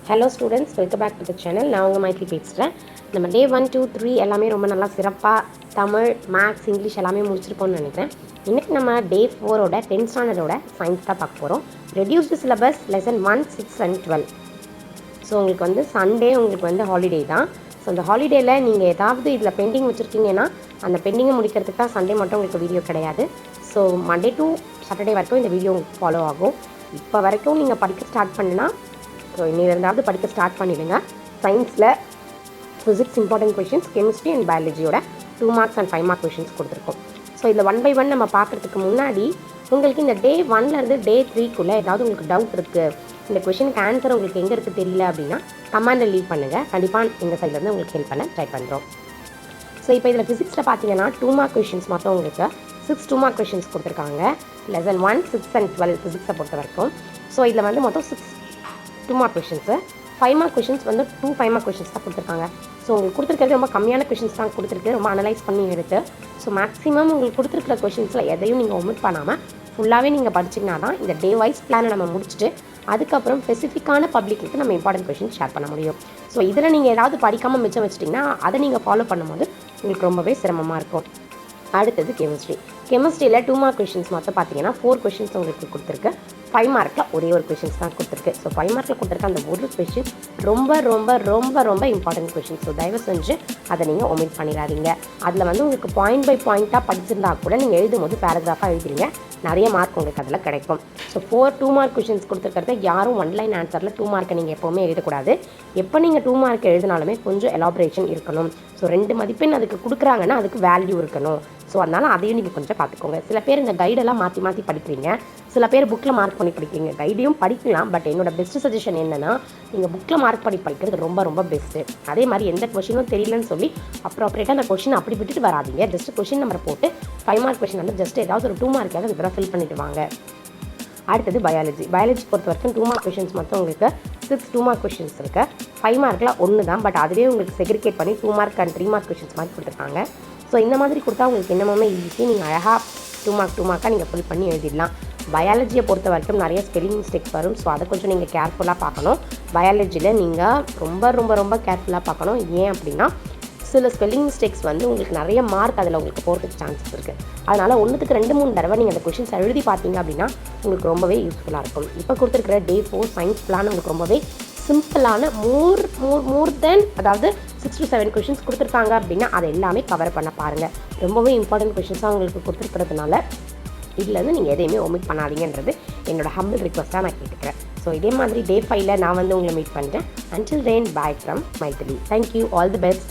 Hello students, welcome back to the channel. நான் உங்கள் மைத்ரி பேசுகிறேன். நம்ம டே 1, 2, 3 எல்லாமே ரொம்ப நல்லா சிறப்பாக தமிழ், மேக்ஸ், இங்கிலீஷ் எல்லாமே முடிச்சிருப்போம்னு நினைக்கிறேன். இன்றைக்கி நம்ம டே 4ஓட 10th ஸ்டாண்டர்டோட சயின்ஸ் தான் பார்க்க போகிறோம். Reduced syllabus lesson 1, 6 and 12. So உங்களுக்கு வந்து சண்டே உங்களுக்கு வந்து ஹாலிடே தான். ஸோ அந்த ஹாலிடேயில் நீங்கள் ஏதாவது இதில் பெண்டிங் வச்சுருக்கீங்கன்னா அந்த பெண்டிங்கை முடிக்கிறதுக்கு தான் சண்டே மட்டும் உங்களுக்கு வீடியோ கிடையாது. ஸோ மண்டே டு சாட்டர்டே வரைக்கும் இந்த வீடியோ உங்களுக்கு ஃபாலோ ஆகும். இப்போ வரைக்கும் நீங்கள் படிக்க ஸ்டார்ட் பண்ணினா ஸோ இன்னிலிருந்தாவது படிக்க ஸ்டார்ட் பண்ணிவிடுங்க. சயின்ஸில் physics important questions, chemistry and பயாலஜியோட 2 மார்க்ஸ் அண்ட் 5 மார்க் கொஷின்ஸ் கொடுத்துருக்கோம். ஸோ இதில் 1 by 1 நம்ம பார்க்குறதுக்கு முன்னாடி உங்களுக்கு இந்த டே 1லேருந்து டே 3க்குள்ளே ஏதாவது உங்களுக்கு டவுட் இருக்குது, இந்த கொஷினுக்கு ஆன்சர் உங்களுக்கு எங்கே இருக்குது தெரியல அப்படின்னா கமெண்டில் லீவ் பண்ணுங்கள். கண்டிப்பாக எங்கள் சைட்லேருந்து உங்களுக்கு ஹெல்ப் பண்ண ட்ரை பண்ணுறோம். ஸோ இப்போ இதில் ஃபிசிக்ஸில் பார்த்தீங்கன்னா 2 மார்க் கொஷின்ஸ் மொத்தம் உங்களுக்கு 6 2 மார்க் கொஷின்ஸ் கொடுத்துருக்காங்க. லெசன் 1, 6 and 12 ஃபிசிக்ஸை பொறுத்த வரைக்கும். ஸோ இதில் வந்து மொத்தம் 6 2 மார்க் கொஷின்ஸு, 5 மார்க் கொஷின்ஸ் வந்து 2 5 மார்க் கொஷின்ஸ் தான் கொடுத்துருக்காங்க. ஸோ உங்களுக்கு கொடுத்துருக்கிறது ரொம்ப கம்மியான கொஷின்ஸ் தான் கொடுத்துருக்கு, ரொம்ப அனலைஸ் பண்ணி எடுத்து. ஸோ மேக்ஸிமம் உங்களுக்கு கொடுத்துருக்கிற கொஷின்ஸில் எதையும் நீங்கள் ஒமிட் பண்ணாமல் ஃபுல்லாகவே நீங்கள் படிச்சிங்கன்னா தான் இந்த டே வைஸ் பிளானை நம்ம முடிச்சுட்டு அதுக்கப்புறம் ஸ்பெசிஃபிக்கான பப்ளிக்கு நம்ம இம்பார்ட்டன்ட் கொஷின் ஷேர் பண்ண முடியும். ஸோ இதில் நீங்கள் ஏதாவது படிக்காமல் மிச்சம் வச்சிட்டிங்கன்னா அதை நீங்கள் ஃபாலோ பண்ணும்போது உங்களுக்கு ரொம்பவே சிரமமாக இருக்கும். அடுத்தது கெமிஸ்ட்ரி. கெமிஸ்ட்ரியில் 2 மார்க் கொஷின்ஸ் மொத்தம் பார்த்தீங்கன்னா 4 கொஷின்ஸ் உங்களுக்கு கொடுத்துருக்கு. 5 மார்க்கில் ஒரே ஒரு கொஷின்ஸ் தான் கொடுத்துருக்கு. ஸோ 5 மார்க்கில் கொடுத்துருக்க அந்த ஒரு கொஷின் ரொம்ப ரொம்ப ரொம்ப ரொம்ப இம்பார்ட்டன்ட் கொஷின். ஸோ தயவு செஞ்சு அதை நீங்கள் ஒமிட் பண்ணிடாதீங்க. அதில் வந்து உங்களுக்கு பாயிண்ட் பை பாயிண்ட்டாக படிச்சிருந்தா கூட நீங்கள் எழுதும் போது பேராகிராஃபாக எழுதுறீங்க, நிறைய மார்க் உங்களுக்கு அதில் கிடைக்கும். ஸோ 2 மார்க் கொஷின்ஸ் கொடுத்துருக்கிறத யாரும் 1 லைன் ஆன்சரில் 2 மார்க்கை நீங்கள் எப்போவுமே எழுதக்கூடாது. எப்போ நீங்கள் 2 மார்க் எழுதினாலுமே கொஞ்சம் எலாபரேஷன் இருக்கணும். ஸோ 2 மதிப்பெண் அதுக்கு கொடுக்குறாங்கன்னா அதுக்கு வேல்யூ இருக்கணும். ஸோ அதனால் அதையும் நீங்கள் கொஞ்சம் பார்த்துக்கோங்க. சில பேர் இந்த கைடெல்லாம் மாற்றி மாற்றி படிக்கிறீங்க, சில பேர் புக்கில் மார்க் பண்ணி படிக்கிறீங்க. கைடையும் படிக்கலாம், பட் என்னோட பெஸ்ட்டு சஜஷன் என்னென்னா நீங்கள் புக்கில் மார்க் பண்ணி படிக்கிறது ரொம்ப ரொம்ப பெஸ்ட்டு. அதே மாதிரி எந்த கொஷினும் தெரியலன்னு சொல்லி அப்ராப்ரேட்டாக அந்த கொஷின் அப்படி விட்டுட்டு வராதிங்க. ஜஸ்ட் கொஷின் நம்பர் போட்டு 5 மார்க் கொஷின் வந்து ஜஸ்ட் ஏதாவது ஒரு 2 மார்க்காக அந்த ஃபில் பண்ணிட்டு வாங்க. அடுத்தது பயாலஜி. பயாலஜி பொறுத்த வரைக்கும் 2 மார்க் கொஷின்ஸ் மொத்தம் உங்களுக்கு 6 2 மார்க் கொஷின்ஸ் இருக்குது. 5 மார்க்கில் 1 தான், பட் அதுவே உங்களுக்கு செக்ரிகேட் பண்ணி 2 மார்க் அண்ட் 3 மார்க் கொஷின்ஸ் மாதிரி கொடுத்துருக்காங்க. ஸோ இந்த மாதிரி கொடுத்தா உங்களுக்கு என்னமே ஈஸி, நீங்கள் அழகாக 2 மார்க்காக நீங்கள் ஃபில் பண்ணி எழுதிடலாம். பயாலஜியை பொறுத்த வரைக்கும் நிறைய ஸ்பெல்லிங் மிஸ்டேக்ஸ் வரும். ஸோ அதை கொஞ்சம் நீங்கள் கேர்ஃபுல்லாக பார்க்கணும். பயாலஜியில் நீங்கள் ரொம்ப ரொம்ப ரொம்ப கேர்ஃபுல்லாக பார்க்கணும். ஏன் அப்படின்னா சில ஸ்பெல்லிங் மிஸ்டேக்ஸ் வந்து உங்களுக்கு நிறைய மார்க் அதில் உங்களுக்கு போகிறதுக்கு சான்சஸ் இருக்குது. அதனால் 1க்கு 2 3 தடவை நீங்கள் அந்த கொஷின்ஸ் எழுதி பார்த்தீங்க அப்படின்னா உங்களுக்கு ரொம்பவே யூஸ்ஃபுல்லாக இருக்கும். இப்போ கொடுத்துருக்கிற டே 4 சயின்ஸ் பிளான் உங்களுக்கு ரொம்பவே சிம்பிளான மோர் தென், அதாவது 6 to 7 கொஷின்ஸ் கொடுத்துருக்காங்க அப்படின்னா அதை எல்லாமே கவர் பண்ண பாருங்கள். ரொம்பவே இம்பார்ட்டன்ட் கொஷின்ஸாக உங்களுக்கு கொடுத்துருக்கிறதுனால இதுலேருந்து நீங்கள் எதையுமே ஒமிட் பண்ணாதீங்கன்றது என்னோட ஹம்பிள் ரிக்வஸ்ட்டாக நான் கேட்டுக்கிறேன். ஸோ இதே மாதிரி டே 5ல் நான் வந்து உங்களை மீட் பண்ணுறேன். Until then, bye from Mythri. Thank you. All the best.